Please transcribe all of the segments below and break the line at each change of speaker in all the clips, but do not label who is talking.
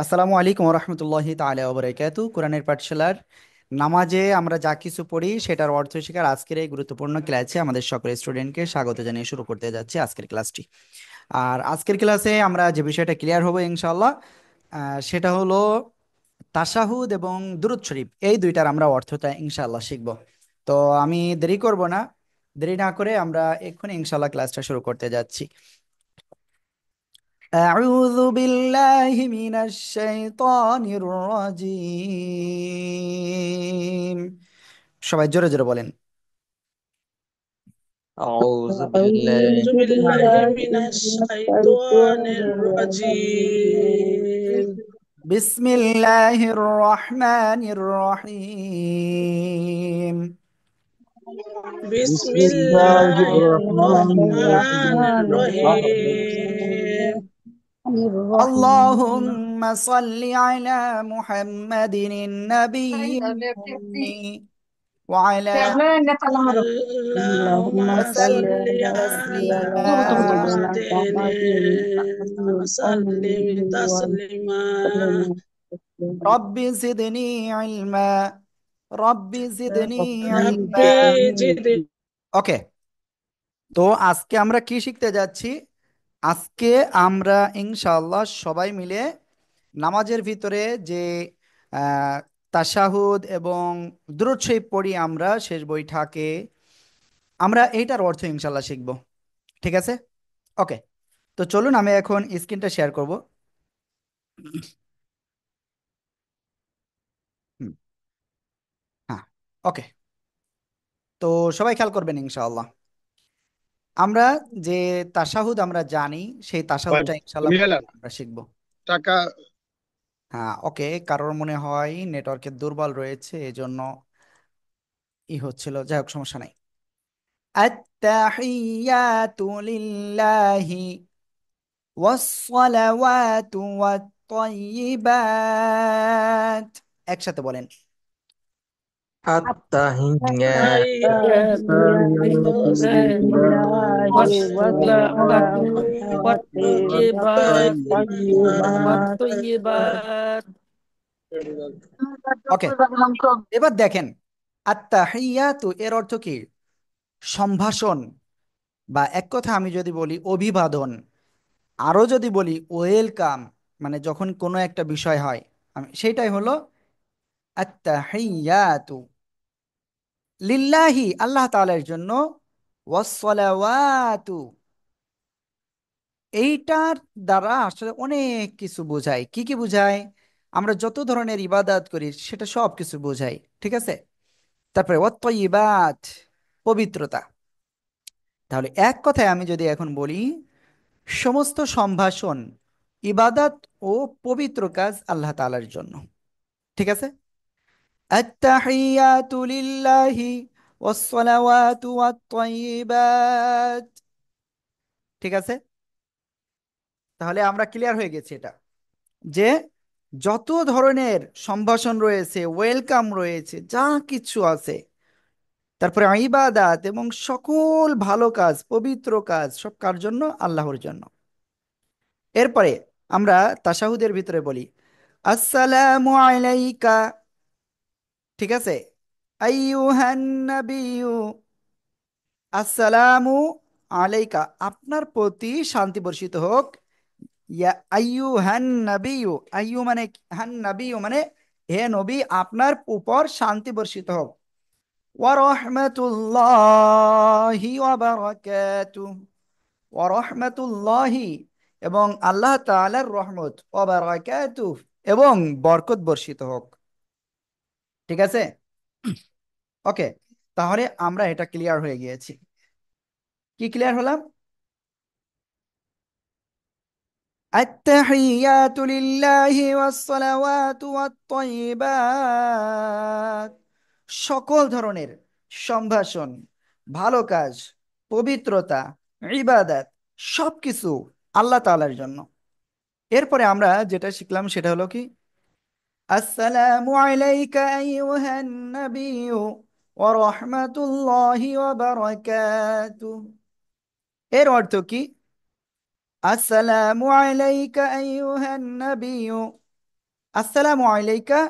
আসসালামু আলাইকুম রহমতুল্লাহি তাআলা ওয়া বারাকাতু। কোরআনের পাঠশালার নামাজে আমরা যা কিছু পড়ি সেটার অর্থ শেখার আজকের এই গুরুত্বপূর্ণ ক্লাসে আমাদের সকল স্টুডেন্টকে স্বাগত জানিয়ে শুরু করতে যাচ্ছি আজকের ক্লাসটি। আর আজকের ক্লাসে আমরা যে বিষয়টা ক্লিয়ার হবো ইনশাআল্লাহ, সেটা হলো তাশাহুদ এবং দুরূদ শরীফ, এই দুইটার আমরা অর্থটা ইনশাআল্লাহ শিখব। তো আমি দেরি করব না, দেরি না করে আমরা এক্ষুনি ইনশাআল্লাহ ক্লাসটা শুরু করতে যাচ্ছি। أعوذ بالله من الشيطان الرجيم। সবাই জোরে জোরে বলেন।
أعوذ بالله
أعوذ بالله من الشيطان الرجيم.
বিসমিল্লাহির রহমানির রহিম।
بسم
بسم الله
الله
الرحمن
الرحمن
الرحيم.
الرحيم.
اللهم صل على محمد النبي الأمي وعلى
اللهم صل
وسلم
على
تسليما.
محمد وسلم تسليما.
رب زدني علما، رب زدني علما।
ربي زد.
ওকে, তো আজকে আমরা কি শিখতে যাচ্ছি? আজকে আমরা ইনশাআল্লাহ সবাই মিলে নামাজের ভিতরে যে আহ, তাশাহুদ এবং দুরূদ শরীফ পড়ি আমরা শেষ বৈঠাকে, আমরা এইটার অর্থ ইনশাআল্লাহ শিখব। ঠিক আছে? ওকে, তো চলুন আমি এখন স্ক্রিনটা শেয়ার করব। হুম, হ্যাঁ, ওকে। তো সবাই খেয়াল করবেন ইনশাআল্লাহ। আমরা যে তাশাহুদ আমরা জানি, সেই তাশাহুদটা ইনশাআল্লাহ
নিয়ে এলেন
প্রথমে আমরা শিখব।
টাকা।
হ্যাঁ, ওকে, কারোর মনে হয় নেটওয়ার্কের দুর্বল রয়েছে এজন্য হচ্ছিল, যাই হোক সমস্যা নাই। আত্তাহিয়াতু লিল্লাহি ওয়াসসালাওয়াতু ওয়াত-তাইয়্যিবাত। একসাথে বলেন।
التحيات
التحيات
لله
لله
والصلاة
والصلاة والطيبات
والطيبات.
والطيبات
ওকে, এবার দেখেন, আত্তাহিয়াতু এর অর্থ কি? সম্ভাষণ, বা এক কথা আমি যদি বলি অভিবাদন, আরো যদি বলি ওয়েলকাম, মানে যখন কোনো একটা বিষয় হয়, আমি সেইটাই হলো আত্তাহিয়াতু লিল্লাহি, আল্লাহ তাআলার জন্য, ওয়াসসালাওয়াতু, এইটার দ্বারা আসলে অনেক কিছু বোঝায়। কি কি বোঝায়? আমরা যত ধরনের ইবাদত করি সেটা সব কিছু বোঝায়। ঠিক আছে? তারপরে ওয়াত-তাইয়্যিবাত, পবিত্রতা। তাহলে এক কথায় আমি যদি এখন বলি, সমস্ত সম্ভাষণ, ইবাদত ও পবিত্র কাজ আল্লাহ তাআলার জন্য। ঠিক আছে? আত্তাহিয়াতু লিল্লাহি ওয়াসসালাওয়াতু ওয়াত-তাইয়্যিবাত। ঠিক আছে? তাহলে আমরা ক্লিয়ার হয়ে গেছি এটা, যে যত ধরনের সম্ভাষণ রয়েছে, ওয়েলকাম রয়েছে, যা কিছু আছে, তারপরে ইবাদাত এবং সকল ভালো কাজ, পবিত্র কাজ, সব কার জন্য? আল্লাহর জন্য। এরপরে আমরা তাশাহুদের ভিতরে বলি আসসালামু আলাইকা। ঠিক আছে? আইয়ুহান নাবিয়্যু, আসসালামু আলাইকা, আপনার প্রতি শান্তি বর্ষিত হোক। ইয়া আইয়ুহান নাবিয়্যু, আইয়ু মানে হান নাবিয়্যু মানে হে নবী, আপনার উপর শান্তি বর্ষিত হোক। ওয়া রাহমাতুল্লাহি ওয়া বারাকাতুহু, ওয়া রাহমাতুল্লাহি, এবং আল্লাহ তাআলার রহমত, ওয়া বারাকাতুহু, এবং বরকত বর্ষিত হোক। ঠিক আছে? ওকে, তাহলে আমরা এটা ক্লিয়ার হয়ে গিয়েছি। কি ক্লিয়ার হলাম? التحيات لله والصلوات والطيبات, সকল ধরনের সম্ভাষণ, ভালো কাজ, পবিত্রতা, ইবাদত, সবকিছু আল্লাহ তাআলার জন্য। এরপরে আমরা যেটা শিখলাম সেটা হলো কি? আসসালামু আলাইকা আইয়ুহান নাবিয়্যু ওয়া রাহমাতুল্লাহি ওয়া বারাকাতুহু। এর অর্থ কি? আসসালামু আলাইকা আইয়ুহান নাবিয়্যু, আসসালামু আলাইকা,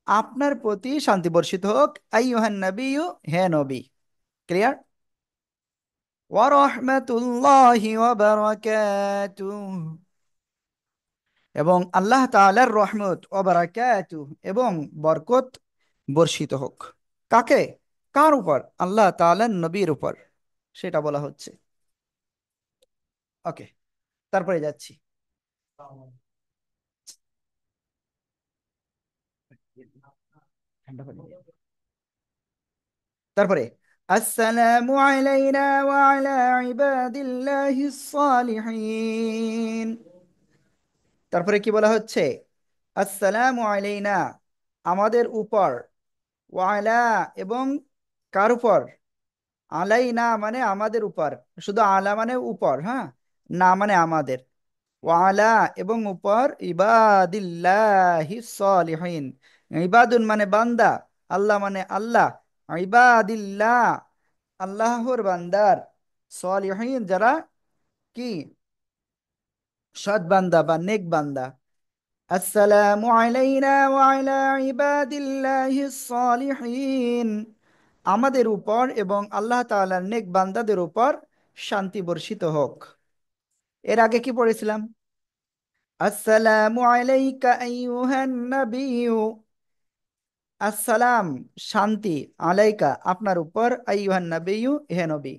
আপনার প্রতি শান্তি বর্ষিত হোক, আইয়ুহান নবিয়্যু, হে নবী। ক্লিয়ার? ওয়া রাহমাতুল্লাহি ওয়া বারাকাতুহু, এবং আল্লাহ তাআলার রহমত ও বারাকাতুহু, এবং বরকত বর্ষিত হোক। কাকে? কার উপর? আল্লাহ তাআলার নবীর উপর, সেটা বলা হচ্ছে। ওকে, তারপরে যাচ্ছি। ঠান্ডা পানি দিয়ে। তারপরে আসসালামু আলাইনা ওয়া আলা ইবাদিল্লাহিস সালিহিন। তারপরে কি বলা হচ্ছে? আসসালামু আলাইনা, আমাদের উপর, ওয়া আলা, এবং কার উপর? আলাইনা মানে আমাদের উপর, শুধু আলা মানে উপর, হ্যাঁ, না মানে আমাদের। ওয়া আলা, এবং উপর, ইবাদিল্লাহি সলিহিন। ইবাদুন মানে বান্দা, আল্লাহ মানে আল্লাহ, ইবাদিল্লাহ আল্লাহর বান্দার, সলিহিন যারা কি সৎ বান্দা বা নেক বান্দা। আসসালামু আলাইনা ওয়া আলা ইবাদিল্লাহিস সলিহিন, আমাদের উপর এবং আল্লাহ তাআলার নেক বান্দাদের উপর শান্তি বর্ষিত হোক। এর আগে কি পড়েছিলাম? আসসালামু আলাইকা আইয়ুহান নাবিয়্যু, আসসালাম শান্তি, আলাইকা আপনার উপর, আইয়ুহান নাবিয়্যু হে নবী,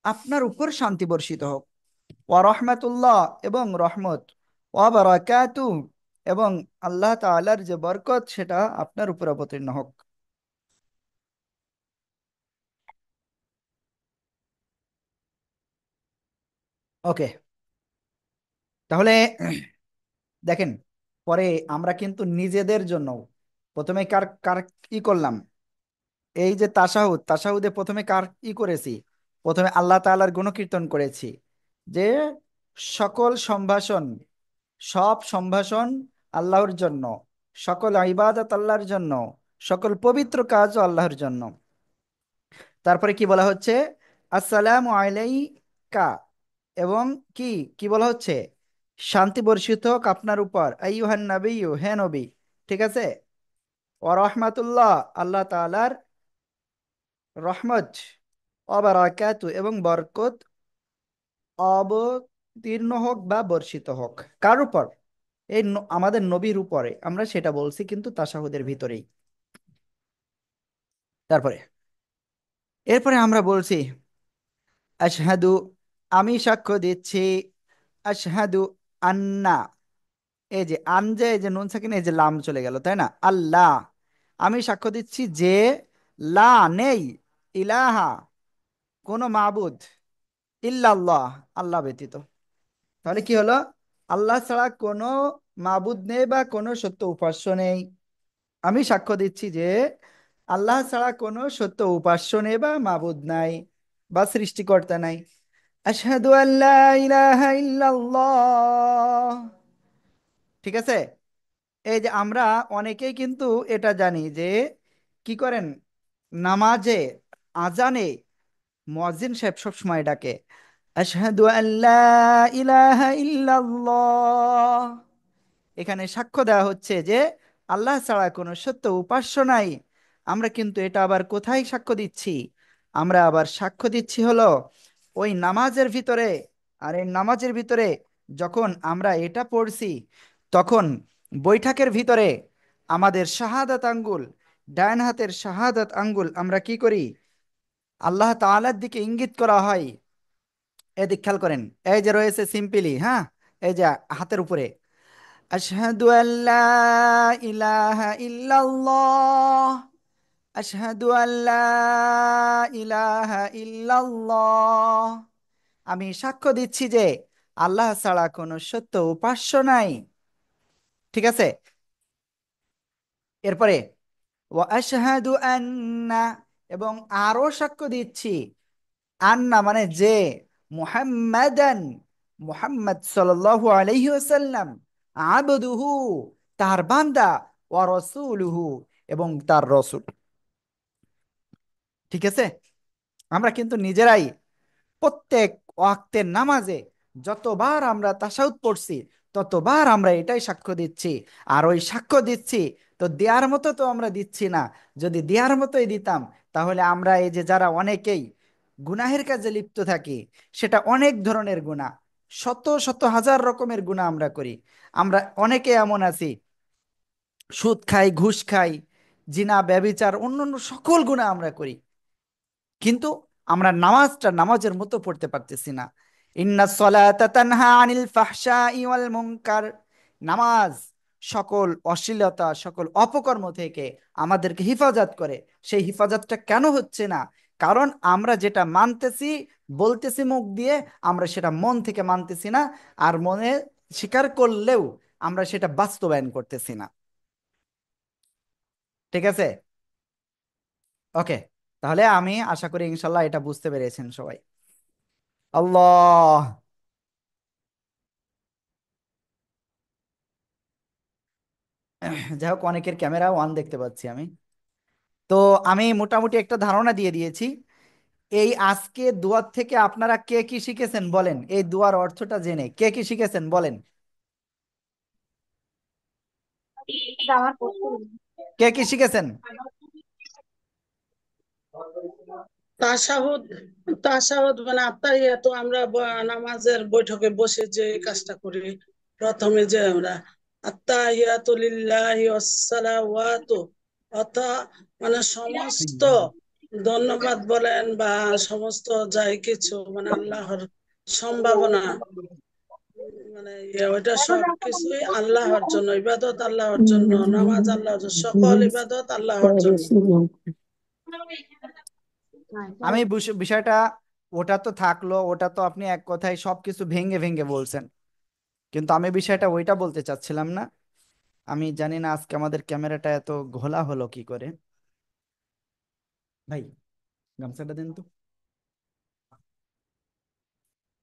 আপনার উপর শান্তি বর্ষিত হোক। ওয়া রাহমাতুল্লাহ, এবং রহমত, ওয়া বারাকাতু, এবং আল্লাহ তাআলার যে বরকত সেটা আপনার উপর অবতীর্ণ হোক। ওকে, তাহলে দেখেন, পরে আমরা কিন্তু নিজেদের জন্য প্রথমে কার কার কি করলাম? এই যে তাশাহুদ, তাশাহুদে প্রথমে কার ই করেছি? প্রথমে আল্লাহ তাআলার গুণকীর্তন করেছি, যে সকল সম্ভাষণ, সব সম্ভাষণ আল্লাহর জন্য, সকল ইবাদত আল্লাহর জন্য, সকল পবিত্র কাজও আল্লাহর জন্য। তারপরে কি বলা হচ্ছে? আসসালামু আলাইকা, এবং কি কি বলা হচ্ছে? শান্তি বর্ষিত হোক আপনার উপর, আইয়ুহান নাবিয়্যু হে নবী। ঠিক আছে? ওয়া রাহমাতুল্লাহ, আল্লাহ তাআলার রহমত, ওয়া বারাকাতু, এবং বরকত অবতীর্ণ হোক বা বর্ষিত হোক। কার উপর? এই আমাদের নবীর উপরে, আমরা সেটা বলছি কিন্তু তাশাহুদের ভিতরেই। তারপরে এরপরে আমরা বলছি আশহাদু, আমি সাক্ষ্য দিচ্ছি, আশহাদু আন্না, এই যে আন, যে এই যে নুন সাকিন, এই যে লাম চলে গেল, তাই না? আল্লাহ, আমি সাক্ষ্য দিচ্ছি যে লা নেই, ইলাহা কোনো মাবুদ, ইল্লাল্লাহ আল্লাহ ব্যতীত। তাহলে কি হলো? আল্লাহ ছাড়া কোনো মাবুদ নেই বা কোনো সত্য উপাস্য নেই। আমি সাক্ষ্য দিচ্ছি যে আল্লাহ ছাড়া কোনো সত্য উপাস্য নেই বা মাবুদ নাই বা সৃষ্টিকর্তা নাই। আশহাদু আল্লা ইলাহা ইল্লাল্লাহ। ঠিক আছে? এই যে আমরা অনেকেই কিন্তু এটা জানি যে কি করেন, নামাজে, আজানে মুয়াজ্জিন সাহেব সব সময় ডাকে আশহাদু আল্লা ইলাহা ইল্লাল্লাহ। এখানে সাক্ষ্য দেওয়া হচ্ছে যে আল্লাহ ছাড়া কোনো সত্য উপাস্য নাই। আমরা কিন্তু এটা আবার কোথায় সাক্ষ্য দিচ্ছি? আমরা আবার সাক্ষ্য দিচ্ছি হলো ওই নামাজের ভিতরে। আর এই নামাজের ভিতরে যখন আমরা এটা পড়ছি, তখন বৈঠকের ভিতরে আমাদের শাহাদাত আঙ্গুল, ডান হাতের শাহাদাত আঙ্গুল আমরা কি করি? আল্লাহ তাআলার দিকে ইঙ্গিত করা হয়। এদিক খেয়াল করেন, এই যে রয়েছে সিম্পলি, হ্যাঁ, এই যে হাতের উপরে আশহাদু আল্লা ইলাহা ইল্লাল্লাহ, আশহাদু আল্লা ইলাহা ইল্লাল্লাহ, আমি সাক্ষ্য দিচ্ছি যে আল্লাহ ছাড়া কোনো সত্য উপাস্য নাই। ঠিক আছে? এরপরে ওয়া আশহাদু আন্না, এবং আরো সাক্ষ্য দিচ্ছি, আন্না মানে যে, মুহাম্মাদান, মুহাম্মদ সাল্লাল্লাহু আলাইহি ওয়াসাল্লাম, আবদুহু তার বান্দা, ওয়া রাসূলুহু এবং তার রসূল। ঠিক আছে? আমরা কিন্তু নিজেরাই প্রত্যেক ওয়াক্তের নামাজে যতবার আমরা তাশাহুদ পড়ছি, ততবার আমরা এটাই সাক্ষ্য দিচ্ছি। আর ওই সাক্ষ্য দিচ্ছি তো দেওয়ার মতো তো আমরা দিচ্ছি না। যদি দেওয়ার মতোই দিতাম তাহলে আমরা এই যে যারা অনেকেই গুনাহের কাজে লিপ্ত থাকি, সেটা অনেক ধরনের গুনাহ, শত শত হাজার রকমের গুনাহ আমরা করি। আমরা অনেকে এমন আছি, সুদ খাই, ঘুষ খাই, জিনা ব্যভিচার অন্যান্য সকল গুনাহ আমরা করি, কিন্তু আমরা নামাজটা নামাজের মতো পড়তে পারতেছি না। ইন্না সলাতা তানহা আনিল ফাহশাই ওয়াল মুনকার, নামাজ সকল অশ্লীলতা সকল অপকর্ম থেকে আমাদেরকে হিফাজত করে। সেই হিফাজতটা কেন হচ্ছে না? কারণ আমরা যেটা মানতেছি, বলতেছি মুখ দিয়ে, আমরা সেটা মন থেকে মানতেছি না। আর মনে স্বীকার করলেও আমরা সেটা বাস্তবায়ন করতেছি না। ঠিক আছে? ওকে, তাহলে আমি আশা করি ইনশাল্লাহ এটা বুঝতে পেরেছেন সবাই। আল্লাহ, যাই হোক অনেকের ক্যামেরা অন দেখতে পাচ্ছি আমি। তো আমি মোটামুটি একটা ধারণা দিয়ে দিয়েছি। এই আজকে দুয়ার থেকে আপনারা কে কি শিখেছেন বলেন, এই দুয়ার অর্থটা জেনে কে কি শিখেছেন বলেন, কে কি শিখেছেন?
তাশাহুদ, তাশাহুদ মানে আত্তাহিয়াতু, আমরা নামাজের বৈঠকে বসে যে কাজটা করি, প্রথমে যে আমরা আত্তাহিয়াতু লিল্লাহি ওয়াসসালাওয়াতু, অর্থাৎ মানে সমস্ত ধন্যবাদ বলেন বা সমস্ত যাই কিছু মানে আল্লাহর সম্ভাবনা, মানে ওইটা সব কিছুই আল্লাহর জন্য, ইবাদত আল্লাহর জন্য, নামাজ আল্লাহর জন্য, সকল ইবাদত আল্লাহর জন্য।
আমি বিষয়টা, ওটা তো থাকলো, ওটা তো আপনি এক কথায় সবকিছু ভেঙে ভেঙে বলছেন, কিন্তু আমি বিষয়টা ওইটা বলতে চাচ্ছিলাম না। আমি জানি না আজকে আমাদের ক্যামেরাটা এত ঘোলা হলো কি করে। ভাই, গামছাটা দেন তো,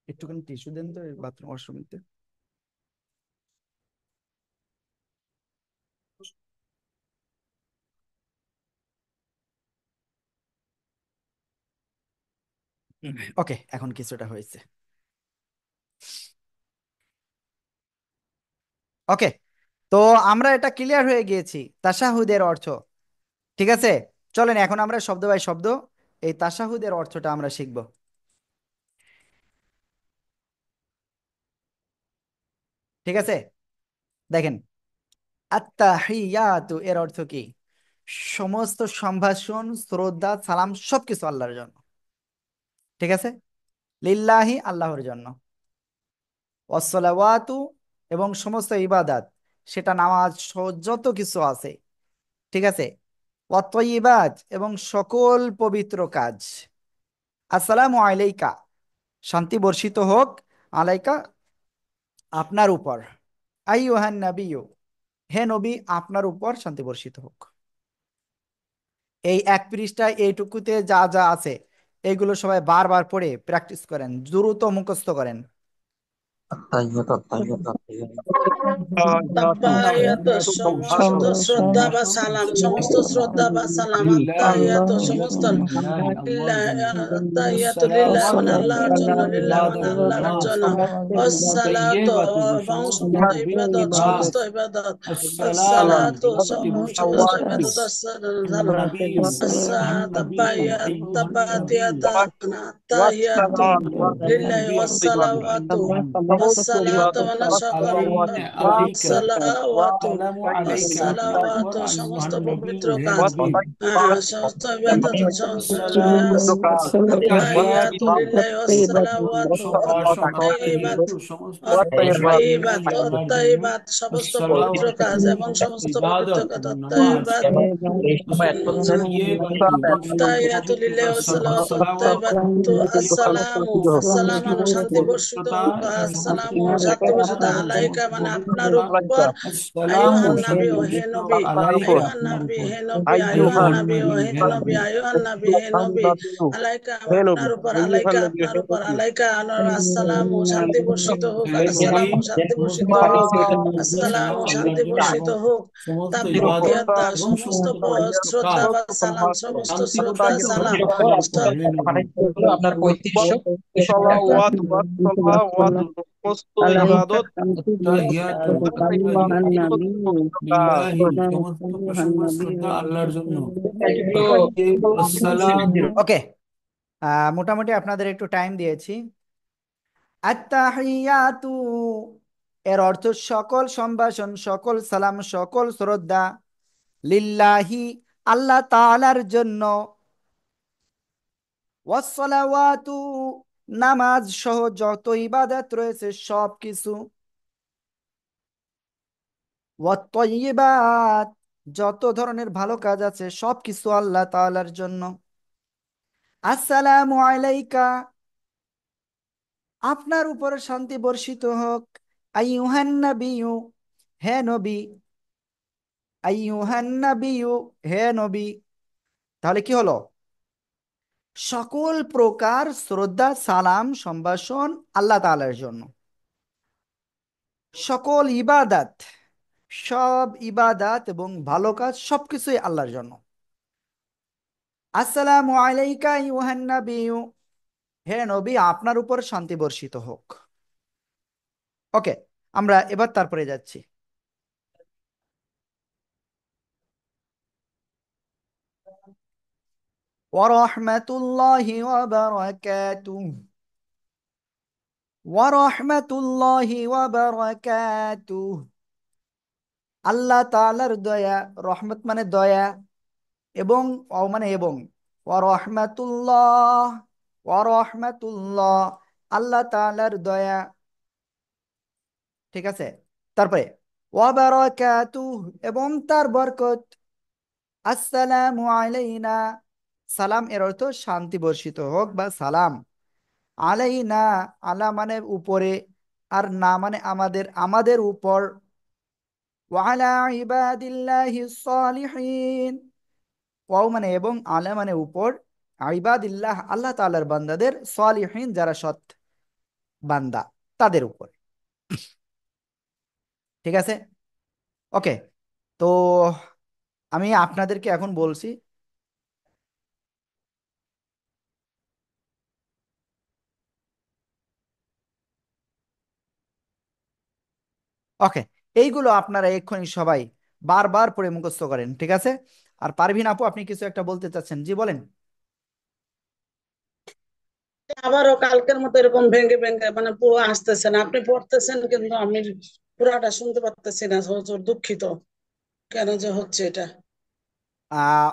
একটুখানি টিস্যু দেন তো বাথরুম ওয়াশরুমতে। ওকে, এখন কিছুটা হয়েছে। ওকে, তো আমরা এটা ক্লিয়ার হয়ে গিয়েছি তাশাহুদের অর্থ। ঠিক আছে, চলেন এখন আমরা শব্দ বাই শব্দ এই তাশাহুদের অর্থটা আমরা শিখব। ঠিক আছে, দেখেন, আত্তাহিয়াতু এর অর্থ কি? সমস্ত সম্ভাষণ, শ্রদ্ধা, সালাম সবকিছু আল্লাহর জন্য। ঠিক আছে, লিল্লাহি আল্লাহর জন্য। ওয়াসসালাওয়াতু এবং সমস্ত ইবাদাত, সেটা নামাজ যত কিছু আছে। ঠিক আছে, ওয়াত্তয়িবাত এবং সকল পবিত্র কাজ। আসসালামু আলাইকা, শান্তি বর্ষিত হোক, আলাইকা আপনার উপর, আইয়ুহান নাবিয়্যু হে নবী আপনার উপর শান্তি বর্ষিত হোক। এই এক পৃষ্ঠায় এইটুকুতে যা যা আছে এগুলো সবাই বারবার পড়ে প্র্যাকটিস করেন, দ্রুত মুখস্থ করেন।
الطيب الطيب الطيب
আত্তাহিয়াতু সমস্ত শ্রদ্ধা বা সালাম, সমস্ত শ্রদ্ধা বা সালাম, আত্তাহিয়াতু সমস্ত লিল্লাহ, আত্তাহিয়াতু লিল্লাহ মানে আল্লাহর জন্য, লিল্লাহ মানে আল্লাহর জন্য, ওয়াসসালাতু এবং সমস্ত ইবাদত, সমস্ত ইবাদত, আসসালাতু সমস্ত ইবাদত, সালাম, তাব্বাতিয়াতা মানে আত্তাহিয়াতু লিল্লাহি ওয়াসসালাওয়াতু, আসসালাতু মানে সকল, আসসালাওয়াতু, আসসালাওয়াতু সমস্ত পবিত্র কাজ, সমস্ত ইবাদত, আত্তাহিয়াতু লিল্লাহি ওয়াসসালাওয়াতু, আত-তাইয়্যিবাত, আত-তাইয়্যিবাত, আত-তাইয়্যিবাত সমস্ত পবিত্র কাজ এবং সমস্ত পবিত্র কাজ, আত-তাইয়্যিবাত, আত্তাহিয়াতু লিল্লাহি ওয়াসসালাওয়াতু আত-তাইয়্যিবাতু, আসসালামু, আসসালাম মানে শান্তি বর্ষিত হোক, আসসালামু শান্তি বর্ষিত, আলাইকা মানে আপনার উপর, আইয়ুহান নবী ও হে নবী, আইয়ুহান নবী হে নবী, আইয়ুহান নবী ও হে নবী, আইয়ুহান নবী হে নবী, আলাইকা আপনার উপর, আলাইকা আপনার উপর, আলাইকা আসসালামু শান্তি বর্ষিত হোক, আসসালামু শান্তি বর্ষিত হোক, আসসালামু শান্তি বর্ষিত হোক, তাব্বিতিয়াতা সমস্ত শ্রদ্ধা বা সালাম, সমস্ত শ্রদ্ধা সালাম,
আপনার 3500
Salawat, wassalawat. সমস্ত
আলাইকা
ইবাদত
শান্তি ও
আত্তাহিয়াতু
আল্লাহুম্মা
আত্তাহিয়াতু
নবী
সমস্ত প্রশংসা শ্রদ্ধা আল্লাহর জন্য। আসসালামু
ওকে, মোটামুটি আপনাদের একটু টাইম দিয়েছি। আত্তাহিয়াতু এর অর্থ সকল সম্ভাষণ, সকল সালাম, সকল শ্রদ্ধা লিল্লাহি আল্লাহ তাআলার জন্য, ওয়াসসালাওয়াতু নামাজ সহ যত ইবাদত রয়েছে সব কিছু, ওয়াত্তাইয়িবাত যত ধরনের ভালো কাজ আছে সব কিছু আল্লাহ তাআলার জন্য। আসসালামু আলাইকা আপনার উপর শান্তি বর্ষিত হোক, আইয়ুহান নাবিয়্যু হে নবী, আইয়ুহান নাবিয়্যু হে নবী। তাহলে কি হলো? সকল প্রকার শ্রদ্ধা সালাম সম্ভাষণ আল্লাহ তাআলার জন্য, সকল ইবাদাত, সব ইবাদাত এবং ভালো কাজ সবকিছুই আল্লাহর জন্য। আসসালামু আলাইকা আইয়ুহান নাবিয়্যু হে নবী আপনার উপর শান্তি বর্ষিত হোক। ওকে, আমরা এবার তারপরে যাচ্ছি। ওয়া রাহমাতুল্লাহি ওয়া বারাকাতুহু, ওয়া রাহমাতুল্লাহি ওয়া বারাকাতুহু আল্লাহ তাআলার দয়া, রহমত মানে দয়া, এবং মানে এবং, ওয়া রাহমাতুল্লাহ, ওয়া রাহমাতুল্লাহ আল্লাহ তাআলার দয়া, ঠিক আছে। তারপরে ওয়া বারাকাতুহু এবং তার বরকত, আসসালামু আলাইনা সালাম এর অর্থ শান্তি বর্ষিত হোক বা সালাম, আলাইনা আলা মানে উপরে, আর না মানে আমাদের, আমাদের উপর, ওয়ালা ইবাদিল্লাহিস সালিহিন ওয়াও মানে এবং, আলা মানে উপর, ইবাদিল্লাহ আল্লাহ তাআলার বান্দাদের, সালিহিন যারা সৎ বান্দা তাদের উপর, ঠিক আছে। ওকে, তো আমি আপনাদেরকে এখন বলছি, ওকে, এইগুলো আপনারা এক্ষুনি সবাই বারবার পড়ে মুখস্থ করেন, ঠিক আছে। আর পারভিন আপু আপনি কিছু একটা বলতে চাচ্ছেন, জি বলেন।
আবারও কালকের মতো এরকম ভেঙে ভেঙে মানে পুরো আসতেছে না, আপনি পড়তেছেন কিন্তু আমি পুরাটা শুনতে পারতেছি না, হুজুর দুঃখিত, কেন যে হচ্ছে এটা।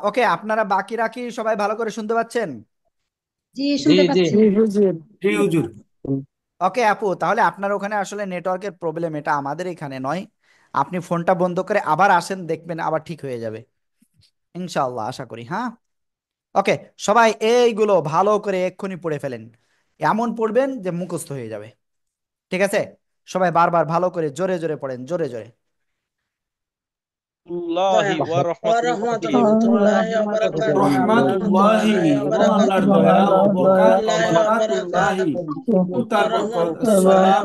ওকে, আপনারা বাকিরা কি সবাই ভালো করে শুনতে পাচ্ছেন?
জি
জি
শুনতে
জি
পাচ্ছি।
জি হুজুর। জি হুজুর।
ওকে আপু, তাহলে আপনার ওখানে আসলে নেটওয়ার্কের প্রবলেম, এটা আমাদের এখানে নয়। আপনি ফোনটা বন্ধ করে আবার আসেন, দেখবেন আবার ঠিক হয়ে যাবে ইনশাআল্লাহ, আশা করি। হ্যাঁ, ওকে, সবাই এইগুলো ভালো করে এক্ষুনি পড়ে ফেলেন, এমন পড়বেন যে মুখস্থ হয়ে যাবে, ঠিক আছে। সবাই বারবার ভালো করে জোরে জোরে পড়েন, জোরে জোরে।
আল্লাহি ওয়া
ওয়া
রাহমাতুল্লাহি
রাহমাতুল্লাহি ওয়া বারাকাতুহু,
রহমাতুল্লাহি
রাহমাতুল্লাহি ওয়া
এবং আল্লাহর
বারাকাতুহু,
দয়া ও বরকত,
রাহমাতুল্লাহি ওয়া
বরকাতুল্লাহি
বারাকাতুহু,
এবং তার
ওয়া
বরকত,
রাহমাতুল্লাহি ওয়া
আসসালাম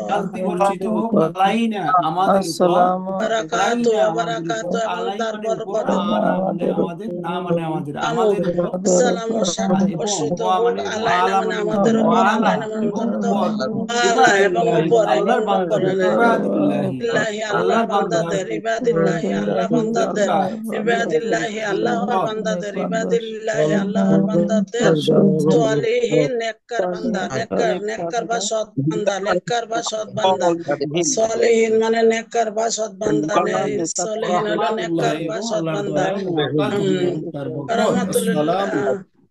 শান্তি বর্ষিত
বারাকাতুহু,
হোক আলাইনা আমাদের উপর,
বারাকাতুহু
আলাইনা
ওয়া
আমাদের উপর,
বারাকাতুহু এবং
আলাই
তার
মানে উপর,
বরকত,
আনা মানে আমাদের, না মানে আমাদের,
আমু
আমাদের উপর,
সালাম ও শান্তি
এবং
বর্ষিত
ওয়া
হোক
মানে
আলাইনা
ওয়ালা
মানে
মানে উপর,
আমাদের উপর,
ওয়ালা
আলাইনা মানে
এবং
আমাদের উপর,
উপর,
আলা এবং
ইবাদিল্লাহি
উপর এবং
আল্লাহর
উপর,
বান্দাদের, ইবাদিল্লাহি
ইল্লাহি আল্লাহর
আল্লাহর বান্দার,
বান্দাদের, ইবাদিল্লাহি আল্লাহ বান্দাদের,
শ্রদ্ধা,
ইবাদিল্লাহি আল্লাহর
বরকত,
বান্দাদের, ইবাদিল্লাহি আল্লাহর বান্দাদের, সালিহিন নেককার বান্দা, নেককার নেককার বা সৎ বান্দা, নেককার বা সৎ বান্দা, সালিহিন মানে নেককার বা সৎ বান্দা, সালিহিন হলো নেককার
রহমাতুল্লাহি
বা
এবং
সৎ
আল্লাহর
বান্দা।
দয়া ও বরকাতুহু
উম,
এবং তার বরকত,
রহমাতুল্লাহ,
আসসালামু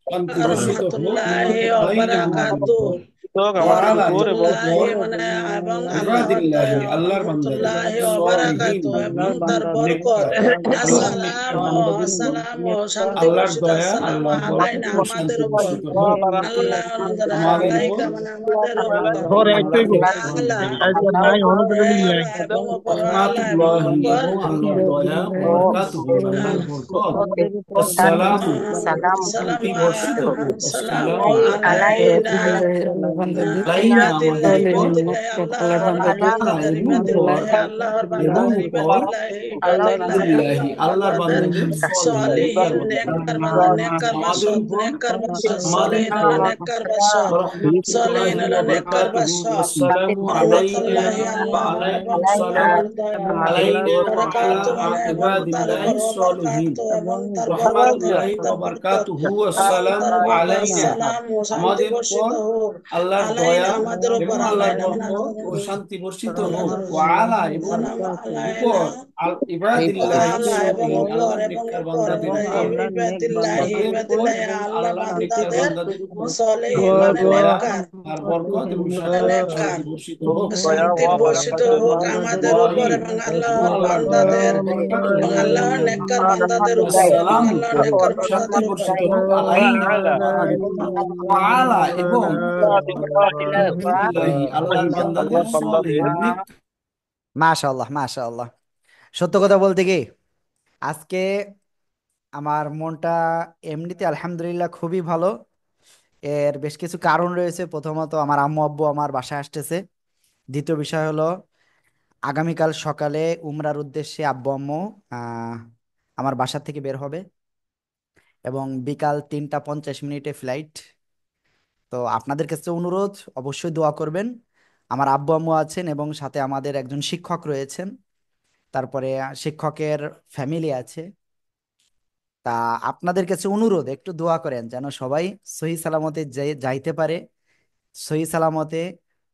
শান্তি বর্ষিত হোক
রহমাতুল্লাহি ওয়া
আলাইনা আমাদের
বারাকাতুহু,
উপর,
ওয়া
ওয়ালা এবং
রাহমাতুল্লাহি
উপর,
মানে এবং আল্লাহর
ইবাদিল্লাহি
দয়া, ওয়া
আল্লাহর বান্দাদের,
রাহমাতুল্লাহি ওয়া
সলিহিন
বারাকাতুহু এবং তার
নেককার,
বরকত,
আল্লাহর
আসসালাম
নেককার
ও
বান্দাদের উপর
আসসালাম ও শান্তি
আল্লাহর
বর্ষিত,
দয়া,
আসসালাম
আল্লাহর
আলাইনা
বরকত ও শান্তি
আমাদের উপর,
বর্ষিত হোক
আল্লাহ
আমাদের উপর,
আলাইকা মানে আমাদের উপর,
ঘরে একটাই গো
আলা
আইসা নাই অনুদের মিলাই
আলা এবং উপর, আলা এবং
রহমাতুল্লাহি
উপর,
এবং আল্লাহর দয়া ও বরকাতুহু এবং তার বরকত, আসসালামু
সালাম
শান্তি বর্ষিত হোক,
সালাম
আসসালামু
আলাইনা
আলাইনা আমাদের
ইবাদিল্লাহি
উপর
ইবাদিল্লাহি আল্লাহর বান্দাদের
এবং পর
ইবাদিল্লাহি আল্লাহর
এবং
বান্দাদের
পর
ইবাদিল্লাহি ইবাদিল্লাহি
আলহামদুলিল্লাহি
আল্লাহর
আল্লাহর
বান্দাদের
বান্দাদের
সলিহিন
সলিহিন
নেককার বান্দা নেককার
আমাদের
বাসদ
উপর
নেককার বাসদ
আমাদের
সলিহিন
উপর
হলো নেককার বাসদ সলিহিন
রহমতুল্লাহি
হলো
ওয়া
নেককার
বারাকাতুহু
বাসদ
ওয়াসসালামু আলাইনা
রহমতুল্লাহি
ওয়া
আল্লাহ এবং
আলাইকুমুসসালাম
আল্লাহর দয়া
আলাইনা ওয়া
বারাকাতু
আলা
মানে এবং তার উপর
ইবাদিল্লাহিস সলিহিন
বারাকাতু এবং তার বরকত এবং
রহমাতুল্লাহি
তার
ওয়া
বরকত
বারাকাতুহু
এবং
ওয়াসসালামু
তার বরকত
আলাইনা
সালাম ও শান্তি
আমাদের উপর
বর্ষিত হোক
আল্লাহর
আলাইনা
দয়া
আমাদের উপর
এবং আল্লাহর
আলাইনা মানে
বরকত ও
আমাদের
শান্তি বর্ষিত হোক
আমাদের
ওয়া আলা এবং
সালাম আলাইনা
উপর আল
ও
ইবাদিল্লাহি
আলা এবং
সলিহিন
উপর
আল্লাহর
এবং
নেককার
উপর
বান্দাদের উপর
ইবাদিল্লাহি
আমাদের উপর
ইবাদিল্লাহি
এবং
আল্লাহ
আল্লাহর নেককার
বান্দাদের
বান্দাদের উপর
সলিহিন
আল্লাহর
মানে
দয়া
নেককার
আর বরকত এবং
মানে নেককার
শান্তি বর্ষিত হোক
শান্তি বর্ষিত হোক আমাদের উপর
রহমতুল্লাহি
এবং
এবং
আল্লাহর
আল্লাহর দয়া
বান্দাদের
ও বরকত
এবং আল্লাহর নেককার বান্দাদের উপর এবং
আসসালাম
আল্লাহর
এবং
নেককার
শান্তি
বান্দাদের উপর
বর্ষিত হোক আলাইনা আমাদের উপর ওয়া আলা এবং রহমতুল্লাহি আল্লাহর বান্দাদের সলিহিন নেক
মাশাআল্লাহ মাশাআল্লাহ। সত্য কথা বলতে কি, আজকে আমার মনটা এমনিতে আলহামদুলিল্লাহ খুবই ভালো। এর বেশ কিছু কারণ রয়েছে। প্রথমত, আমার আম্মু আব্বু আমার বাসায় আসতেছে। দ্বিতীয় বিষয় হলো, আগামীকাল সকালে উমরার উদ্দেশ্যে আব্বু আম্মু আহ, আমার বাসা থেকে বের হবে এবং বিকাল 3টা 50 মিনিটে ফ্লাইট। তো আপনাদের কাছে অনুরোধ, অবশ্যই দোয়া করবেন। আমার আব্বু আম্মু আছেন এবং সাথে আমাদের একজন শিক্ষক রয়েছেন, তারপরে শিক্ষকের ফ্যামিলি আছে। তা আপনাদের কাছে অনুরোধ, একটু দোয়া করেন যেন সবাই সহি সালামতে যাইতে পারে, সহি সালামতে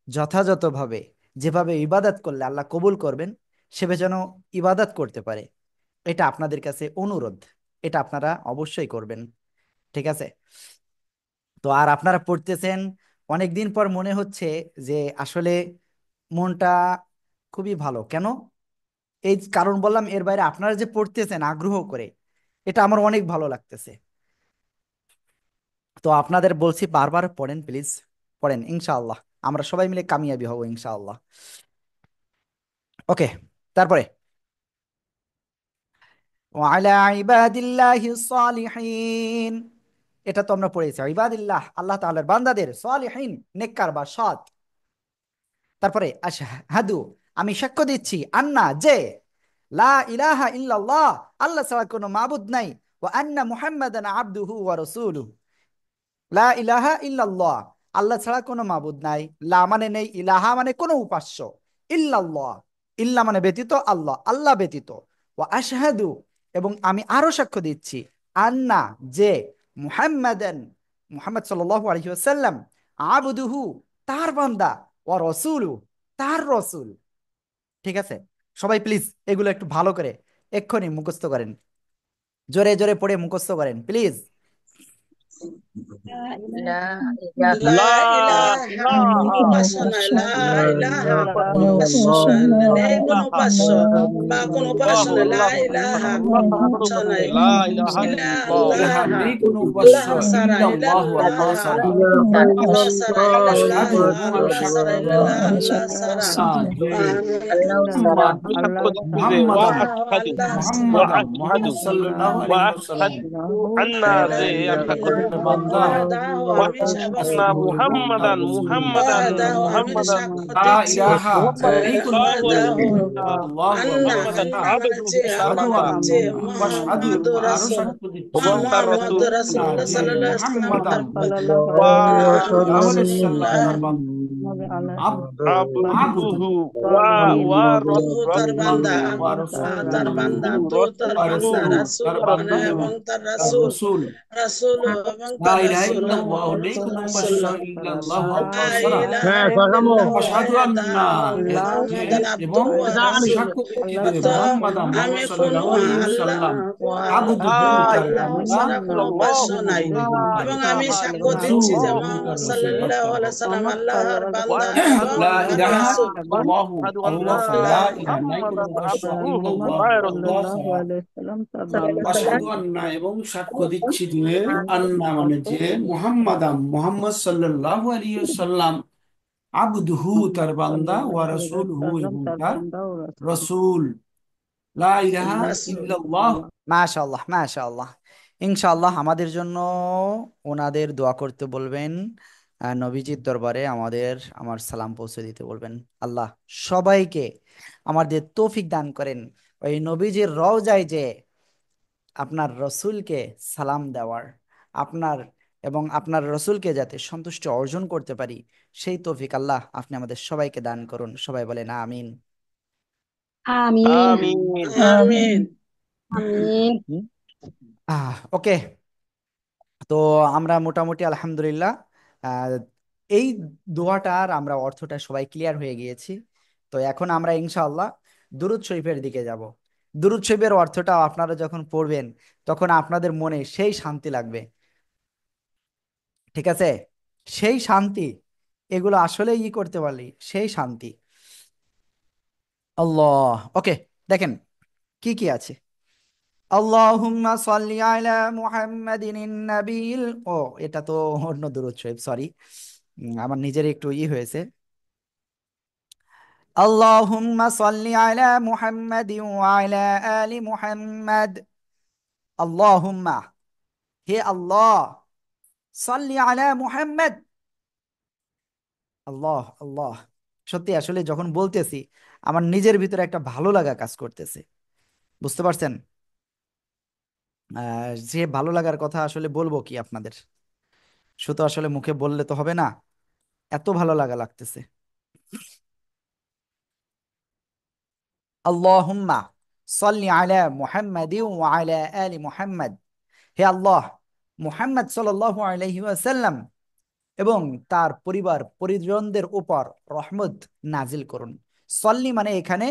যথাযথভাবে যেভাবে ইবাদত করলে আল্লাহ কবুল করবেন সেভাবে যেন ইবাদত করতে পারে। এটা আপনাদের কাছে অনুরোধ, এটা আপনারা অবশ্যই করবেন। ঠিক আছে? তো আর আপনারা পড়তেছেন, অনেকদিন পর মনে হচ্ছে যে আসলে মনটা খুবই ভালো। কেন? এই কারণ বললাম, এর বাইরে আপনারা যে পড়তেছেন আগ্রহ করে, এটা আমার অনেক ভালো লাগতেছে। তো আপনাদের বলছি, বারবার পড়েন প্লিজ, পড়েন ইনশাআল্লাহ। আমরা সবাই মিলে কামিয়াবি হব ইনশাআল্লাহ। ওকে, তারপরে ওয়ালা ইবাদিল্লাহি সালিহিন, এটা তো আমরা পড়েছি। ইবাদিল্লাহ, আল্লাহ তাআলার বান্দাদের, সালিহিন নেককার বা সৎ। তারপরে আশহাদু, আমি সাক্ষ্য দিচ্ছি, আন্না যে, লা ইলাহা ইল্লাল্লাহ, আল্লাহ ছাড়া কোনো মাবুদ নাই, ওয়া আন্না মুহাম্মাদান আবদুহু ওয়া রাসূলুহু, লা ইলাহা ইল্লাল্লাহ, আল্লাহ ছাড়া কোনো মাবুদ নাই। লা মানে নেই, ইলাহা মানে কোনো উপাস্য, ইল্লাল্লাহ, ইল্লা মানে ব্যতীত, আল্লাহ আল্লাহ ব্যতীত। ওয়া আশহাদু, এবং আমি আরো সাক্ষ্য দিচ্ছি, আন্না যে, মুহাম্মাদান, মুহাম্মদ সাল্লাল্লাহু আলাইহি ওয়াসাল্লাম, আবদুহু তার বান্দা, ওয়া রাসূলু তার রসুল। ঠিক আছে? সবাই প্লিজ এগুলো একটু ভালো করে এক্ষুনি মুখস্থ করেন, জোরে জোরে পড়ে মুখস্থ করেন প্লিজ।
লা
লা
ইলাহা কোনো
ইলাহা
উপাস্য নাই, লা ইলাহা কোনো উপাস্য নেই, কোনো
ইল্লাল্লাহ
উপাস্য বা কোনো উপাস্য
আল্লাহু
নাই, লা
আল্লাহ
ইলাহা
আল্লাহ
কোনো
ছাড়া কোনো
উপাস্য
উপাস্য
নাই,
নেই লা ইলাহা
ইলা
ইল্লাল্লাহ
ইলাহা
আল্লাহ,
নেই কোনো উপাস্য
আল্লাহ সারা,
ইল্লাল্লাহু আল্লাহ
ইলাল্লাহ
ছাড়া।
আল্লাহ সারা, ইলাল্লাহ
আশহাদু, এবং আমি
আল্লাহ সারা,
সাক্ষ্য
ইলাল্লাহ
দিচ্ছি,
আল্লাহ সারা,
আন্না যে, মুহাম্মদ
আমি সাক্ষ্য দিচ্ছি যে ওয়া
মুহাম্মাদান,
আশহাদু
আল্লাহ
ওয়া
সারা।
মুহাম্মদ
আশহাদু
সাল্লাল্লাহু
ওয়া
আলাইহি ওয়াসাল্লাম
আশহাদু আন্না যে আমি সাক্ষ্য দিচ্ছি
বান্দা,
ওয়া
আমি এবং
আন্না
এবং তার
মুহাম্মাদান
রাসূল।
মুহাম্মাদান
আমি
মুহাম্মাদান
সাক্ষ্য
লা
দিচ্ছি,
ইলাহা,
মুহাম্মাদান
নেই কোনো মাবুদ
সাল্লাল্লাহু
ইল্লাল্লাহু
আন্না,
আল্লাহ
মুহাম্মাদান
ছাড়া।
আন্না মানে
আবদুহু
যে,
তার
আশহাদু,
আমার
বান্দা
যে
ওয়াশহাদু,
মোহাম্মদ
এবং আরো
রাসূল,
সাক্ষ্য দিচ্ছি,
এবং তার
মোহাম্মদ
রাসূল
আন্না
রাসূলুল্লাহ
যে,
সাল্লাল্লাহু আলাইহি ওয়াসাল্লাম
মুহাম্মাদান
ওয়া
সাল্লাল্লাহু আলাইহি ওয়াসাল্লাম
রাসূলুল্লাহ
তার বান্দা, আব-
আবদুহু
আবদুহু
ওয়া
আব্দুহু তার বান্দা,
রাসূলুহু
ওয়া রাসূলুহু,
তার বান্দা, আব্দুহু তার
রাসূলুহু
ওয়া
বান্দা,
রাসূলুহু
রাসূল
তার
মানে
বান্দা এবং
এবং তার
তার
রাসূল,
রাসূল।
রাসূল এবং
লা
তার
ইলাহা
রাসূল
ইল্লাল্লাহ, নেই কোনো উপাস্য
সাল্লাল্লাহু
ইল্লাল্লাহু
লা
আল্লাহ ছাড়া।
ইলাহা
জাগামো
ইল্লাল্লাহু
আশহাদু আন্না,
ওয়াহদাহু
যে,
মুহাম্মাদান
এবং
আবদুহু ওয়া
আমি
রাসূলুহু।
সাক্ষ্য দিচ্ছি যে,
অর্থ,
মুহাম্মদ
আমি কোনো
সাল্লাল্লাহু আলাইহি
আল্লাহ
ওয়াসাল্লাম আবদুহু
লা
তার
আল্লাহ
বান্দা,
ইলাহা
ছাড়া কোনো উপাস্য
ইল্লাল্লাহু
নাই,
লা
এবং আমি
ইলাহা
সাক্ষ্য দিচ্ছি
রাসূল
যে
ইল্লাল্লাহ
এবং তার
মুহাম্মদ
রাসূল।
সাল্লাল্লাহু আলাইহি সাল্লাম আল্লাহর
ওয়া
বান্দা এবং
লা
আশহাদু
তার
ইলাহা
রাসূল।
ইল্লাল্লাহু,
আশহাদু
আল্লাহ
আন্না
ছাড়া, লা ইলাহা নাই কোনো
মুহাম্মাদান
উপাস্য
আবদুহু
ইল্লাল্লাহ,
ওয়া
আল্লাহ
রাসূলুহু
ছাড়া। আশহাদু আন্না, এবং সাক্ষ্য দিচ্ছি যে, আন্না মানে যে, মুহাম্মদ সাল্লাল্লাহু আলাইহি ওয়াসাল্লাম, আবদুহু তার বান্দা, ওয়া রাসূলুহু এবং তার রাসূল। লা ইলাহা
রাসূল।
ইল্লাল্লাহ। মাশাআল্লাহ মাশাআল্লাহ। ইনশাআল্লাহ আমাদের জন্য ওনাদের দোয়া করতে বলবেন।
নবীজির দরবারে আমার সালাম পৌঁছে দিতে বলবেন। আল্লাহ সবাইকে আমাদের তৌফিক দান করেন ওই নবীজির রওজায় যে আপনার রসুলকে সালাম দেওয়ার, আপনার এবং আপনার রসুলকে যাতে সন্তুষ্টি অর্জন করতে পারি সেই তৌফিক আল্লাহ আপনি আমাদের সবাইকে দান করুন। সবাই বলেন আমিন।
আমিন।
আমিন।
আমিন।
আমিন।
ওকে। তো আমরা মোটামুটি আলহামদুলিল্লাহ আহ, এই দোয়াটার আমরা অর্থটা সবাই ক্লিয়ার হয়ে গিয়েছি। তো এখন আমরা ইনশাআল্লাহ দুরূদ শরীফের দিকে যাব। দুরূদ শরীফের অর্থটা আপনারা যখন পড়বেন তখন আপনাদের মনে সেই শান্তি লাগবে। ঠিক আছে? সেই শান্তি, এগুলো আসলে করতে পারলি সেই শান্তি। আল্লাহ। ওকে, দেখেন কি কি আছে। আল্লাহুম্মা সাল্লি আলা মুহাম্মাদিন নাবিল। ও, এটা তো অন্য দুরূদ শরীফ, সরি, আমার নিজের একটু হয়েছে। আল্লাহুম্মা সাল্লি আলা মুহাম্মাদিন ওয়া আলা আলি মুহাম্মাদ। আল্লাহুম্মা, হে আল্লাহ, সাল্লি আলা মুহাম্মাদ। আল্লাহ আল্লাহ, সত্যি আসলে যখন বলতেছি আমার নিজের ভিতরে একটা ভালো লাগা কাজ করতেছে। বুঝতে পারছেন? যে ভালো লাগার কথা আসলে বলবো কি আপনাদের, শুধু আসলে মুখে বললে তো হবে না, এত ভালো লাগা লাগতেছে। আল্লাহুম্মা সাল্লি আলা মুহাম্মাদি ওয়া আলা আলি মুহাম্মাদ। হে আল্লাহ, মুহাম্মদ সাল্লাল্লাহু আলাইহি ওয়াসাল্লাম এবং তার পরিবার পরিজনদের উপর রহমত নাজিল করুন। সল্লি মানে এখানে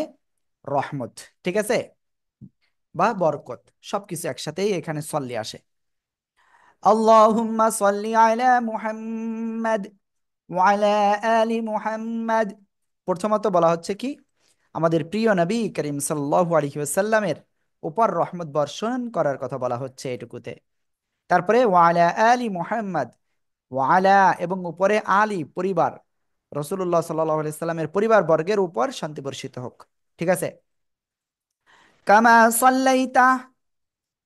রহমত, ঠিক আছে, বা বরকত, সবকিছু একসাথেই এখানে সল্লি আসে। আল্লাহুম্মা সাল্লি আলা মুহাম্মাদ ওয়া আলা আলি মুহাম্মাদ। প্রথমত বলা হচ্ছে কি, আমাদের প্রিয় নবী করিম সাল্লাল্লাহু আলাইহি ওয়াসাল্লামের উপর রহমত বর্ষণ করার কথা বলা হচ্ছে এটুকুতে। তারপরে ওয়া আলা আলি মুহাম্মাদ, ওয়া আলা এবং উপরে আলী পরিবার, রাসূলুল্লাহ সাল্লাল্লাহু আলাইহি সাল্লামের পরিবার বর্গের উপর শান্তি বর্ষিত হোক। ঠিক আছে? কামা সাল্লাইতা,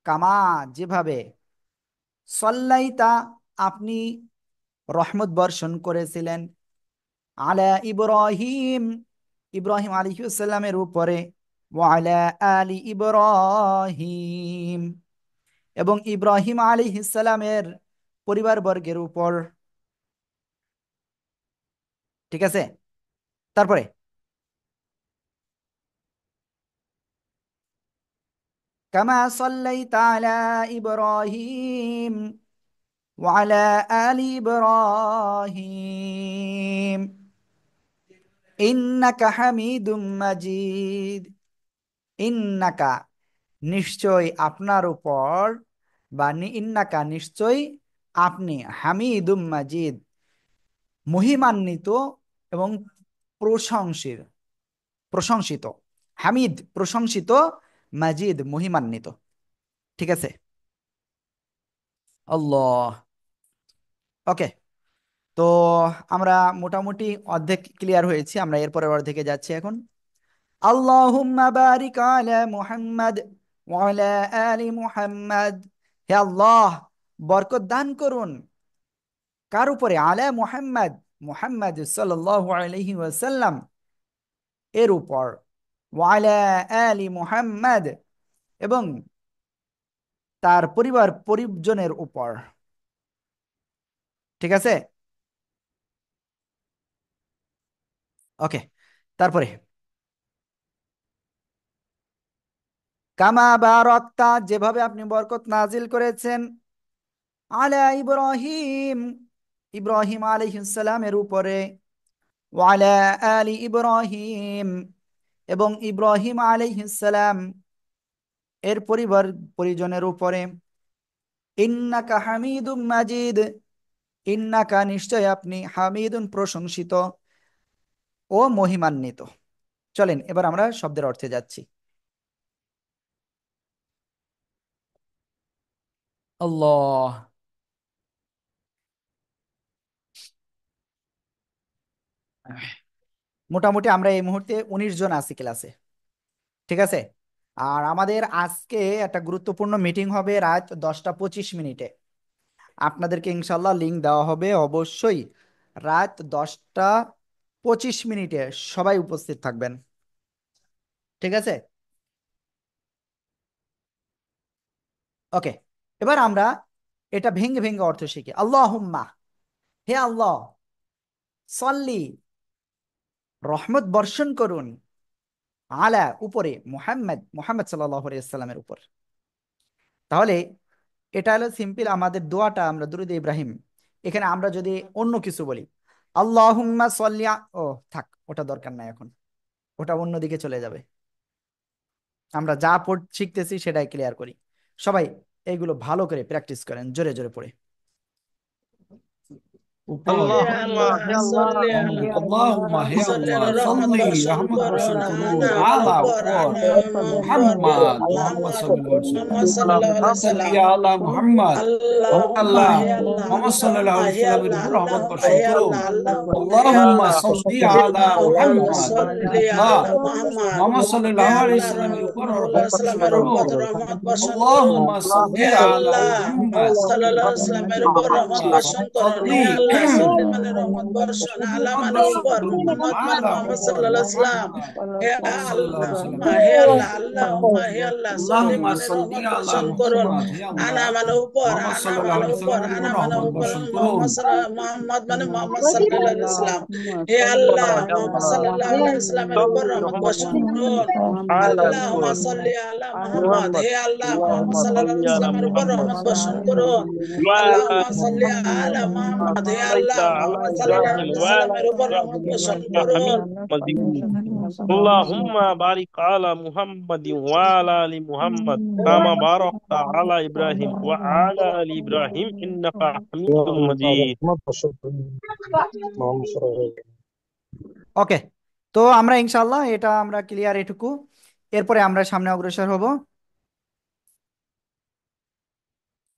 কামা যেভাবে, সাল্লাইতা আপনি রহমত বর্ষণ করেছিলেন, আলা ইব্রাহিম ইব্রাহিম আলাইহিস সালামের উপরে, ওয়া আলা আলি ইব্রাহিম এবং ইব্রাহিম আলাইহিস সালামের পরিবার বর্গের উপর। ঠিক আছে? তারপরে কামা সাল্লাইতা আলা ইব্রাহিম ওয়া আলা আলি ইব্রাহিম ইন্নাকা হামিদুম মাজিদ। ইন্নাকা নিশ্চয় আপনার উপর, বা ইন্নাকা নিশ্চয় আপনি, হামিদুম মাজিদ মহিমান্বিত এবং প্রশংসিত, প্রশংসিত। হামিদ প্রশংসিত, মাজিদ মহিমান্বিত। ঠিক আছে? আল্লাহ। ওকে। তো আমরা মোটামুটি অর্ধেক ক্লিয়ার হয়েছি, আমরা এরপরের অর্ধেকে যাচ্ছি এখন। আল্লাহুম্মা বারিক আলা মুহাম্মাদ ওয়া আলা আলি মুহাম্মাদ। হে আল্লাহ, বরকত দান করুন কার উপরে? আলা মুহাম্মাদ, মুহাম্মদ সাল্লাল্লাহু আলাইহি ওয়াসাল্লাম এর উপর, ওয়া আলা আলি মুহাম্মাদ এবং তার পরিবার পরিজনের উপর। ঠিক আছে? ওকে। তারপরে কামা বারাকতা যেভাবে আপনি বরকত নাজিল করেছেন, আলা ইব্রাহিম ইব্রাহিম আলাইহিস সালামের উপরে, ওয়া আলা আলি ইব্রাহিম এবং ইব্রাহিম আলাইহিস সালাম এর পরিবার পরিজনের উপরে। ইন্নাকা হামিদুম মাজিদ, ইন্নাকা নিশ্চয় আপনি, হামিদুন প্রশংসিত ও মহিমান্বিত। চলেন এবার আমরা শব্দের অর্থে যাচ্ছি। আল্লাহ। মোটামুটি আমরা এই মুহূর্তে 19 জন আছি ক্লাসে। ঠিক আছে? আর আমাদের আজকে একটা গুরুত্বপূর্ণ মিটিং হবে রাত 10টা 25 মিনিটে। আপনাদেরকে ইনশাল্লাহ লিংক দেওয়া হবে অবশ্যই। রাত 10টা 25 মিনিটে সবাই উপস্থিত থাকবেন। ঠিক আছে? ওকে, এবার আমরা এটা ভেঙে ভেঙে অর্থ শিখি। আল্লাহুম্মা, হে আল্লাহ, সল্লি, রহমত বর্ষণ করুন, আলা, উপরে, মুহাম্মদ, মুহাম্মদ সাল্লাল্লাহু আলাইহি ওয়াসাল্লামের উপর। তাহলে এটা হলো সিম্পল আমাদের দোয়াটা, আমরা দুরূদ ইব্রাহিম। এখানে আমরা যদি অন্য কিছু বলি, আল্লাহুম্মা সল্লি ও থাক, ওটা দরকার নাই এখন, ওটা অন্যদিকে চলে যাবে। আমরা যা শিখতেছি সেটাই ক্লিয়ার করি। সবাই এইগুলো ভালো করে প্র্যাকটিস করেন, জোরে জোরে পড়ে।
হে
Allahumma,
আল্লাহ
Ya Allah,
সল্লি আলা
আল্লাহুম্মা হে
সল্লি
আল্লাহ
আলা রহমত
সাল্লি
বর্ষণ
রহমত
করুন
বর্ষণ করুন
আনা আমার
আলা
উপর
উপর
আনা আমার উপর হে
মুহাম্মদ
আল্লাহ
মুহাম্মদ সাল্লাল্লাহু আলাইহি ওয়াসাল্লাম।
মুহাম্মদ সাল্লাল্লাহু আলাইহি
সাল্লি
সাল্লাম
আলা মুহাম্মদ,
আল্লাহুম্মা
আল্লাহ
হে আল্লাহ
মুহাম্মদ সাল্লাল্লাহুু
আল্লাহুম্মা
আলাইহি
হে
সাল্লামের
আল্লাহ
উপর রহমত
আল্লাহুম্মা
বর্ষণ
হে
করুন।
আল্লাহ আল্লাহুম্মা হে
আল্লাহুম্মা
আল্লাহ
সাল্লি আলা
আল্লাহুম্মা
মুহাম্মদ,
সাল্লি
আল্লাহ
আলা মুহাম্মদ
মুহাম্মদ
হে
সাল্লাল্লাহু আলাইহি
আল্লাহ
সাল্লামের উপর রহমত
মুহাম্মদ
বর্ষণ
সাল্লামের উপর
করুন।
রহমত বর্ষণ করুন
আল্লাহুম্মা সাল্লি
হে
আলা
আল্লাহ
মুহাম্মদ,
সাল্লাল্লাহু আলাইহি সাল্লামের উপর রহমত
মুহাম্মদ
বর্ষণ করুন
সাল্লি
হে আল্লাহ সল্লি মানে রহমত বর্ষণ আলা
রহমত
মানে
বর্ষণ
উপর
করুন
মুহাম্মদ মানে
আলা
মুহাম্মদ
উপর
সাল্লাল্লাহু আলাইহি সাল্লাম
মুহাম্মদ
হে
সাল্লাল্লাহু আলাইহি
আল্লাহুম্মা
সাল্লাম।
হে আল্লাহ আল্লাহুম্মা হে আল্লাহ সল্লি
আল্লাহুম্মা
মানে
সাল্লি
রহমত
আলা
বর্ষণ করুন
মুহাম্মদ, হে
আনা
আল্লাহ
মানে উপর
মুহাম্মদ
আনা
সাল্লাল্লাহু
মানে
আলাইহি
উপর
সাল্লামের উপর
আনা মানে
রহমত
উপর
বর্ষণ করুন।
মুহাম্মদ মুহাম্মদ মানে মুহাম্মদ সাল্লাল্লাহু আলাইহি সাল্লাম হে আল্লাহ
Ya
মুহাম্মদ
Allah,
সাল্লাল্লাহু আলাইহি সাল্লামের উপর
salli
রহমত
Muhammad
বর্ষণ করুন
ala
আল্লাহুম্মা
Muhammad,
সাল্লি আলা মুহাম্মদ
Muhammad,
হে আল্লাহ মুহাম্মদ
Allahumma
সাল্লাল্লাহু
salli
আলাইহি
ala
সাল্লামের উপর
Muhammad,
রহমত বর্ষণ করুন
wa ala
আল্লাহুম্মা সাল্লি আলা মুহাম্মদ হে আল্লাহ
sayyidina ala
মুহাম্মদ সাল্লাল্লাহু
Ibrahim,
আলাইহি
wa ala
সাল্লামের উপর রহমত
Ibrahim,
বর্ষণ
innaka
করুন
Hamid Majid. Allahumma barik ala Muhammadin wa ala ali Muhammad, kama barakta ala Ibrahim wa ala ali Ibrahim, innaka Hamidum Majid.
ওকে, তো আমরা ইনশাআল্লাহ এটা আমরা ক্লিয়ার এটুকু। এরপরে আমরা সামনে অগ্রসর হব।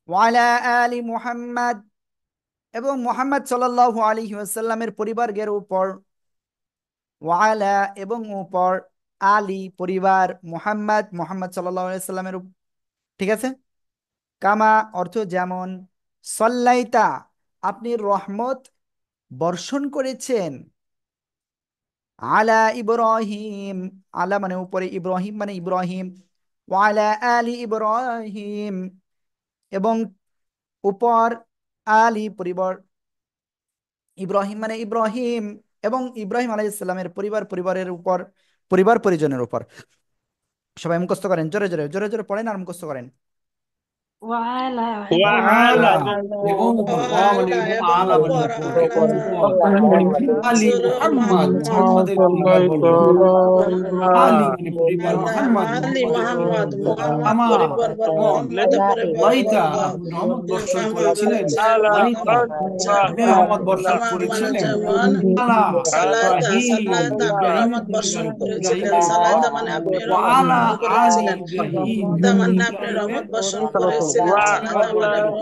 ওয়ালা আলি মুহাম্মদ, এবং মুহাম্মদ সাল্লাল্লাহু আলাইহি ওয়াসাল্লামের পরিবারের উপর, ওয়ালা এবং উপর, আলী পরিবার, মুহাম্মদ মুহাম্মদ সাল্লাল্লাহু আলাইহি ওয়াসাল্লামের ঠিক আছে? কামা অর্থ যেমন, সল্লাইতা আপনি রহমত বর্ষণ করেছেন, আলা ইব্রাহিম, আলা মানে উপরে, ইব্রাহিম মানে ইব্রাহিম, ওয়ালা আলি ইব্রাহিম এবং উপর, আলী পরিবার, ইব্রাহিম মানে ইব্রাহিম এবং ইব্রাহিম আলাইহিস সালামের পরিবারের উপর, পরিবার পরিজনের উপর। সবাই মুখস্থ করেন, জোরে জোরে জোরে জোরে পড়েন আর মুখস্থ করেন।
وعلى
Wa
আলা
ala
এবং উপর, ওয়া মানে
আলা
এবং,
এবং
আলা মানে
উপর
উপর
আলা
এবং উপর, আলী
রাসূল
মুহাম্মদ,
মুহাম্মদ
মুহাম্মাদের পরিবার বর্গ, আলী মানে পরিবার,
আল্লাহ
মুহাম্মদ
আলী
মুহাম্মাদের পরিবার
মুহাম্মদ
বর্গ,
মুহাম্মদ
কামা
পরিবার বর্গ
এবং
মুহাম্মদের পরিবার
লাইতা
বর্গ
আপনি রহমত বর্ষণ
কামা মানে
করেছিলেন,
ala
লাইতা
যেমন
আপনি
যেমন
রহমত বর্ষণ
কামা মানে
করেছিলেন
যেমন
আলা
সালাতা
ইব্রাহিম,
সালাতা আপনি
ইব্রাহিমের
রহমত
পরিবার,
বর্ষণ করেছিলেন
ইব্রাহিমের উপর,
সালাতা মানে আপনি
ও
রহমত
আলা
বর্ষণ
আলী
করেছিলেন
ইব্রাহিম
তার
এবং
মানে আপনি
ইব্রাহিমের
রহমত বর্ষণ করেছিলেন
wa
সালাতা মানে
ala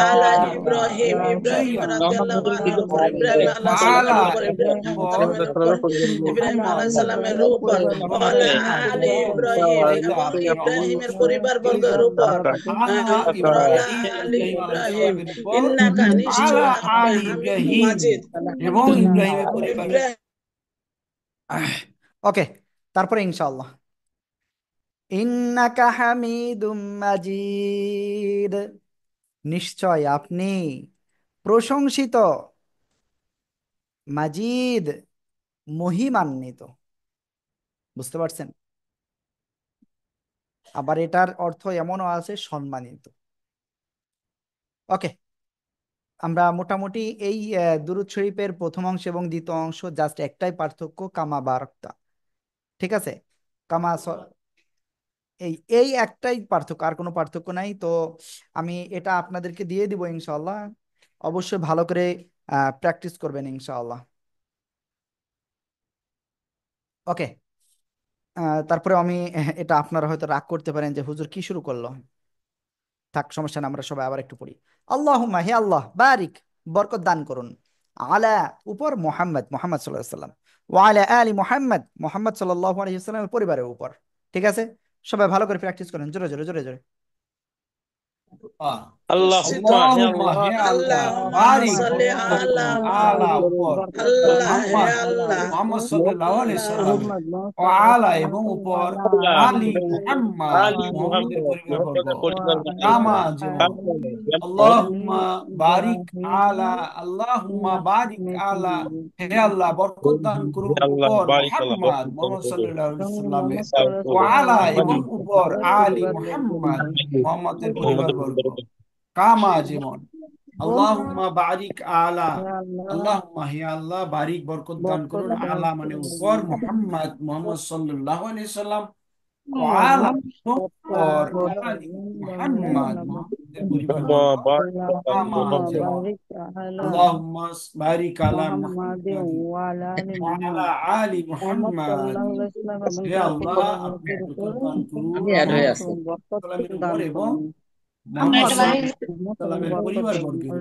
আলা
আলা
ইব্রাহিম ইব্রাহিম
ইব্রাহিম
রাদিয়াল্লাহু আনহুর উপর ইব্রাহিম আলাইহিস
আলা
সালামের উপর
এবং
ইব্রাহিম
উপর,
মুতালিমের উপর ইব্রাহিম
মুহাম্মদ
আলাইহিস সালামের
মুহাম্মাদের
উপর
রহমত
আলা
বর্ষণ
আলী
করুন।
ইব্রাহিম
লাইতা
এবং
আপনি রহমত
ইব্রাহিমের
বর্ষণ
পরিবার বর্গের
করেছিলেন
উপর
আলা
আলা
ইব্রাহিম,
আলী
ইব্রাহিম আলাইহিস
ইব্রাহিম
সালামের উপর,
ইন্নাকা
আলা
নিশ্চয় আপনি
আলী
হামিদুম
ইব্রাহিম
মাজিদ
এবং ইব্রাহিমের পরিবার।
ইব্রাহিম
ওকে, তারপরে ইনশাআল্লাহ, ইন্নাকা হামিদুম মাজিদ, নিশ্চয় আপনি প্রশংসিত, মাজিদ মহিমান্বিত। বুঝতে পারছেন? আবার এটার অর্থ এমনও আছে সম্মানিত। ওকে, আমরা মোটামুটি এই দুরূদ শরীফের প্রথম অংশ এবং দ্বিতীয় অংশ জাস্ট একটাই পার্থক্য, কামা বারাকতা। ঠিক আছে? কামা এই এই একটাই পার্থক্য, আর কোনো পার্থক্য নাই। তো আমি এটা আপনাদেরকে দিয়ে দিব ইনশাআল্লাহ, অবশ্যই ভালো করে প্র্যাকটিস করবেন ইনশাআল্লাহ। ওকে, তারপরে আমি এটা আপনারা হয়তো রাগ করতে পারেন যে হুজুর কি শুরু করলো। থাক, সমস্যা না, আমরা সবাই আবার একটু পড়ি। আল্লাহুম্মা, হে আল্লাহ, বারিক বরকত দান করুন, আলা উপর, মুহাম্মদ মুহাম্মদ সাল্লাল্লাহু আলাইহি ওয়াসাল্লাম, ওয়া আলা আলি মুহাম্মদ মুহাম্মদ সাল্লাল্লাহু আলাইহি ওয়াসাল্লামের পরিবারের উপর। ঠিক আছে? সবাই ভালো করে প্র্যাকটিস করেন, জোরে জোরে জোরে জোরে।
বর্ষিত
আল্লাহুম্মা হে
আল্লাহুম্মা
আল্লাহ
হে আল্লাহ
আল্লাহুম্মা
বারিক
সাল্লি
বরকত
আলা
করুন আলা
মুহাম্মদ
উপর
আল্লাহ হে
মুহাম্মদ
আল্লাহ
মুহাম্মদ সাল্লাল্লাহু আলাইহি
আল্লাহ
সাল্লামে ও আলা এবং উপর
আল্লাহ
আলী মুহাম্মদ
আলী
মুহাম্মদের
মুহাম্মদ
পরিবারবর্গ
মুহাম্মদের পরিবারবর্গ
কামা যেমন
যেমন
আল্লাহুম্মা বারিক আলা আল্লাহুম্মা বারিক আলা হে আল্লাহ বরকত দান করুন
হে আল্লাহ
উপর
বারিক আল্লাহ
মুহাম্মদ
বরকত দান
মুহাম্মদ
করুন
সাল্লাল্লাহু আলাইহি সাল্লামে ও
করুন
আলা এবং
আলী
উপর আলী মুহাম্মদ মুহাম্মদের
মুহাম্মদের
পরিবারবর্গ
পরিবারবর্গ
কামা যেমন আল্লাহুম্মা বারিক আলা আল্লাহুম্মা হে আল্লাহ বারিক বরকত দান করুন আলা মানে উপর মুহাম্মদ মুহাম্মদ সাল্লাল্লাহু আলাইহি সাল্লাম ও আলা এবং উপর আলী মুহাম্মদ মুহাম্মদের পরিবারবর্গ
বারিক আল্লাহ
কামা যেমন আল্লাহুম্মা বারিক আলা মুহাম্মদ ওয়া আলা আলি মুহাম্মদ হে আল্লাহ আপনি বরকত দান
আমি
করুন
অ্যাড হয়ে
মুহাম্মদ
আছি।
সাল্লামের উপর এবং
আমরা
মুহাম্মদ
একটা লাইন
সাল্লামের পরিবারবর্গের উপর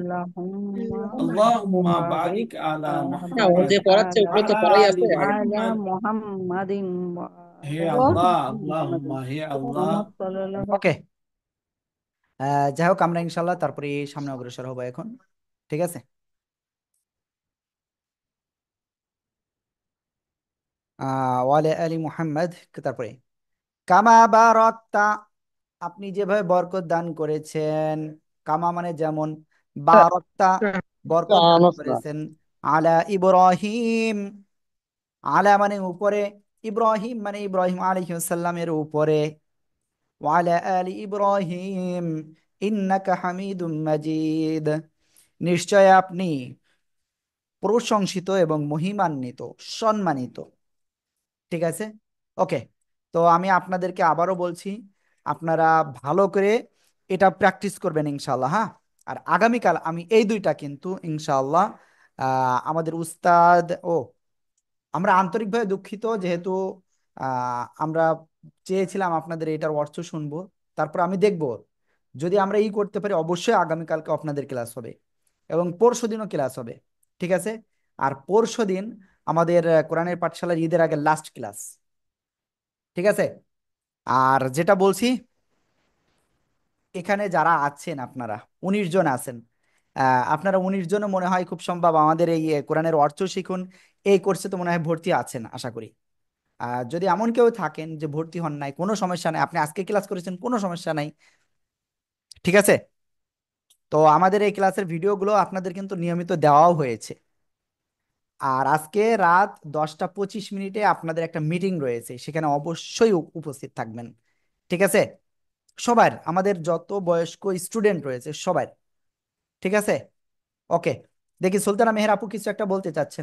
আল্লাহুম্মা বারিক আলা
না, ও
মুহাম্মদ
যে পড়াচ্ছে
ওয়া
উপরে তো
আলা
পড়াই
আলি
আছে।
মুহাম্মদ হে আল্লাহ আল্লাহুম্মা হে আল্লাহ
ওকে, যাই হোক আমরা ইনশাল্লাহ তারপরে সামনে অগ্রসর হবো এখন। ঠিক আছে। ওয়ালে আলী মুহাম্মদ, তারপরে কামা বারাকতা, আপনি যেভাবে বরকত দান করেছেন, কামা মানে যেমন, বারাকতা বরকত দান করেছেন, আলা ইব্রাহিম, আলা মানে উপরে, ইব্রাহিম মানে ইব্রাহিম আলাইহিস সালামের উপরে, ওয়ালা আলি ইব্রাহিম ইন্নাকা হামিদুম মাজিদ, নিশ্চয় আপনি প্রশংসিত এবং মহিমান্বিত, সম্মানিত। ঠিক আছে। ওকে, তো আমি আপনাদেরকে আবারও বলছি, আপনারা ভালো করে এটা প্র্যাকটিস করবেন ইনশাল্লাহ। হ্যাঁ, আর আগামীকাল আমি এই দুইটা কিন্তু ইনশাল্লাহ আমাদের উস্তাদ, আমরা আন্তরিকভাবে দুঃখিত, যেহেতু আমরা চেয়েছিলাম আপনাদের এটার অর্থ শুনবো, তারপর আমি দেখব যদি আমরা করতে পারি, অবশ্যই আগামীকালকে আপনাদের ক্লাস হবে এবং পরশুদিনও ক্লাস হবে। ঠিক আছে। আর পরশুদিন আমাদের কোরআনের পাঠশালার ঈদের আগে লাস্ট ক্লাস। ঠিক আছে। আর যেটা বলছি, এখানে যারা আছেন আপনারা 19 জন আছেন, আপনারা 19 জনও মনে হয় খুব সম্ভব আমাদের এই কোরআনের অর্থ শিখুন এই কোর্সে তো মনে হয় ভর্তি আছেন আশা করি। যদি এমন কেউ থাকেন যে ভর্তি হন নাই, কোনো সমস্যা নাই, আপনি আজকে ক্লাস করেছেন, কোনো সমস্যা নাই। ঠিক আছে। তো আমাদের এই ক্লাসের ভিডিওগুলো আপনাদের কিন্তু নিয়মিত দেওয়াও হয়েছে। আর আজকে রাত 10টা 25 মিনিটে আপনাদের একটা মিটিং রয়েছে, সেখানে অবশ্যই উপস্থিত থাকবেন। ঠিক আছে। সবার, আমাদের যত বয়স্ক স্টুডেন্ট রয়েছে সবার। ঠিক আছে। ওকে, দেখি সুলতানা মেহের আপু কিছু একটা বলতে চাচ্ছেন।